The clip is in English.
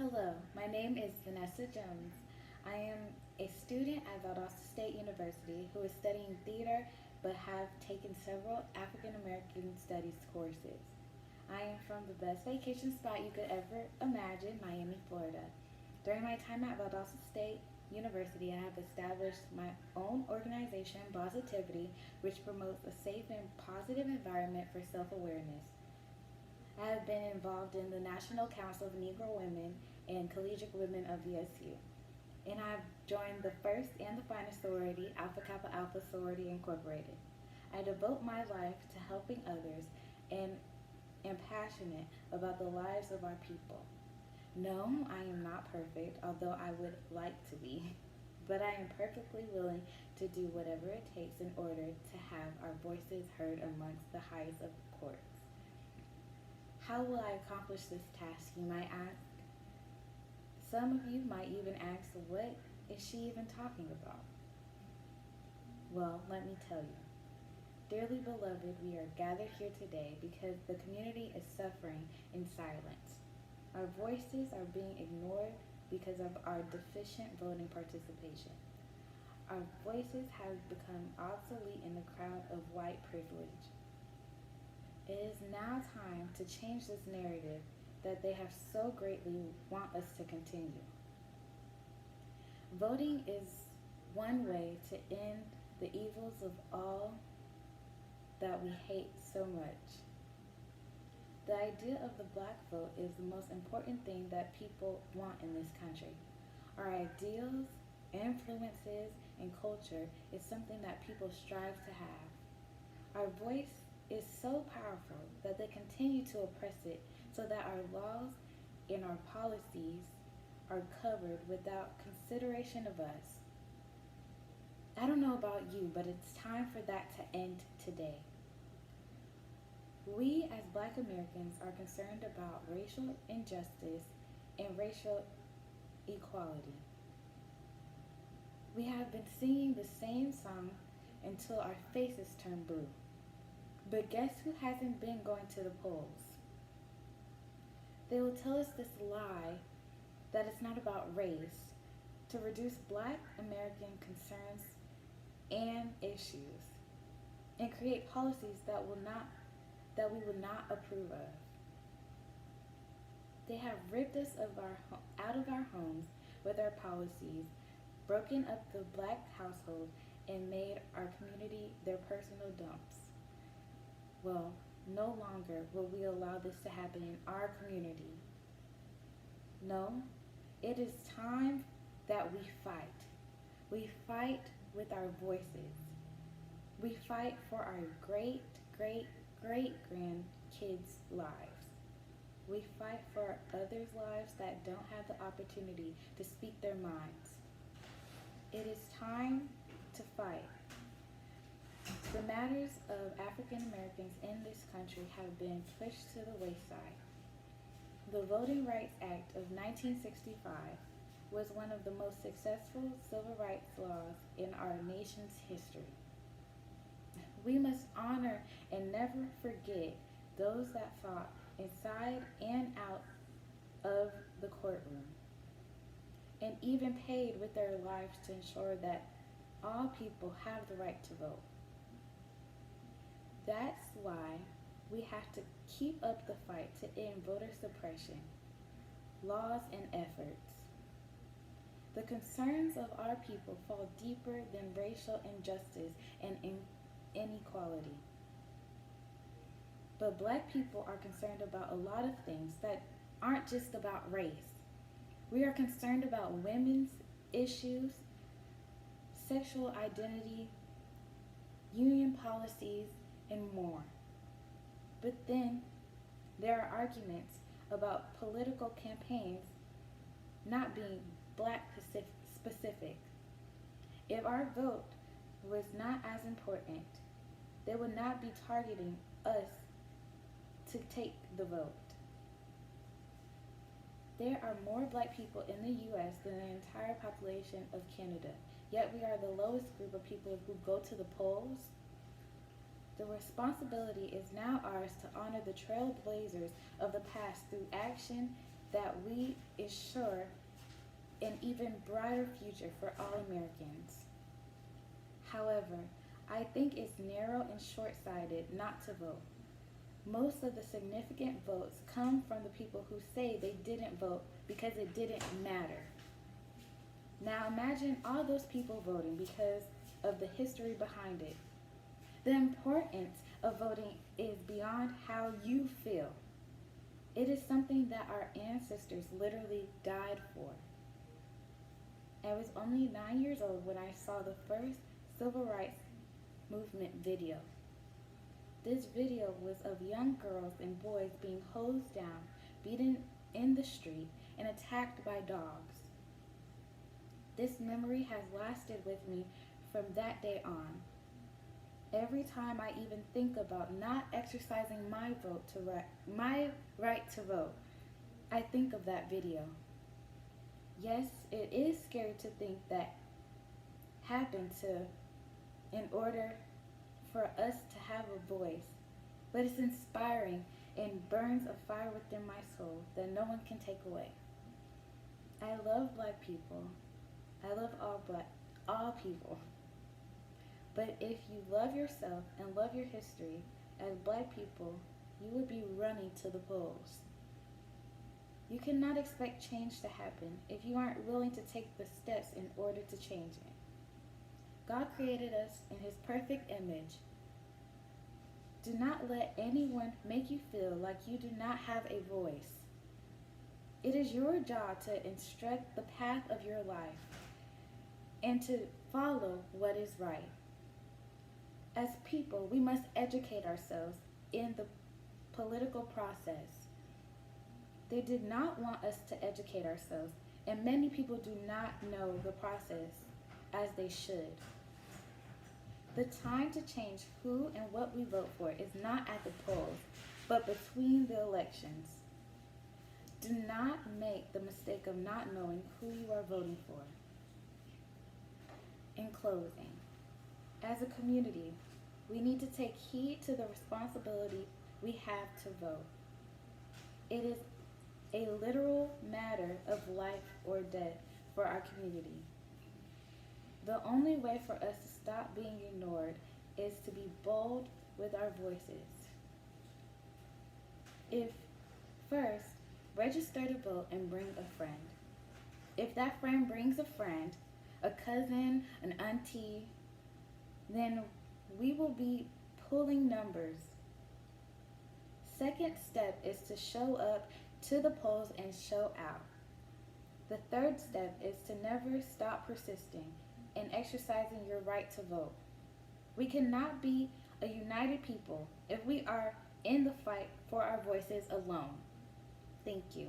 Hello, my name is Vanessa Jones. I am a student at Valdosta State University who is studying theater but have taken several African American studies courses. I am from the best vacation spot you could ever imagine, Miami, Florida. During my time at Valdosta State University, I have established my own organization, Positivity, which promotes a safe and positive environment for self awareness. I have been involved in the National Council of Negro Women and Collegiate Women of VSU. And I've joined the first and the finest sorority, Alpha Kappa Alpha Sorority Incorporated. I devote my life to helping others and am passionate about the lives of our people. No, I am not perfect, although I would like to be, but I am perfectly willing to do whatever it takes in order to have our voices heard amongst the highest of courts. How will I accomplish this task, you might ask? Some of you might even ask, what is she even talking about? Well, let me tell you. Dearly beloved, we are gathered here today because the community is suffering in silence. Our voices are being ignored because of our deficient voting participation. Our voices have become obsolete in the crowd of white privilege. It is now time to change this narrative that they have so greatly want us to continue. Voting is one way to end the evils of all that we hate so much. The idea of the black vote is the most important thing that people want in this country. Our ideals, influences, and culture is something that people strive to have. Our voice is so powerful that they continue to oppress it so that our laws and our policies are covered without consideration of us. I don't know about you, but it's time for that to end today. We as Black Americans are concerned about racial injustice and racial equality. We have been singing the same song until our faces turn blue. But guess who hasn't been going to the polls? They will tell us this lie that it's not about race to reduce Black American concerns and issues and create policies that we would not approve of. They have ripped us out of our homes with our policies, broken up the Black household, and made our community their personal dumps. Well, no longer will we allow this to happen in our community. No, it is time that we fight. We fight with our voices. We fight for our great, great, great grandkids' lives. We fight for others' lives that don't have the opportunity to speak their minds. It is time to fight. The matters of African Americans in this country have been pushed to the wayside. The Voting Rights Act of 1965 was one of the most successful civil rights laws in our nation's history. We must honor and never forget those that fought inside and out of the courtroom and even paid with their lives to ensure that all people have the right to vote. That's why we have to keep up the fight to end voter suppression, laws, and efforts. The concerns of our people fall deeper than racial injustice and inequality. But Black people are concerned about a lot of things that aren't just about race. We are concerned about women's issues, sexual identity, union policies, and more. But then there are arguments about political campaigns not being Black specific. If our vote was not as important, they would not be targeting us to take the vote. There are more Black people in the U.S. than the entire population of Canada, yet we are the lowest group of people who go to the polls. The responsibility is now ours to honor the trailblazers of the past through action that we ensure an even brighter future for all Americans. However, I think it's narrow and short sighted not to vote. Most of the significant votes come from the people who say they didn't vote because it didn't matter. Now imagine all those people voting because of the history behind it. The importance of voting is beyond how you feel. It is something that our ancestors literally died for. I was only 9 years old when I saw the first civil rights movement video. This video was of young girls and boys being hosed down, beaten in the street, and attacked by dogs. This memory has lasted with me from that day on. Every time I even think about not exercising my right to vote, I think of that video. Yes, it is scary to think that happened in order for us to have a voice, but it's inspiring and burns a fire within my soul that no one can take away. I love Black people. I love all people. But if you love yourself and love your history, as Black people, you would be running to the polls. You cannot expect change to happen if you aren't willing to take the steps in order to change it. God created us in His perfect image. Do not let anyone make you feel like you do not have a voice. It is your job to instruct the path of your life and to follow what is right. As people, we must educate ourselves in the political process. They did not want us to educate ourselves, and many people do not know the process as they should. The time to change who and what we vote for is not at the polls, but between the elections. Do not make the mistake of not knowing who you are voting for. In closing, as a community, we need to take heed to the responsibility we have to vote. It is a literal matter of life or death for our community. The only way for us to stop being ignored is to be bold with our voices. First, register to vote and bring a friend. If that friend brings a friend, a cousin, an auntie, then we will be pulling numbers. Second step is to show up to the polls and show out. The third step is to never stop persisting and exercising your right to vote. We cannot be a united people if we are in the fight for our voices alone. Thank you.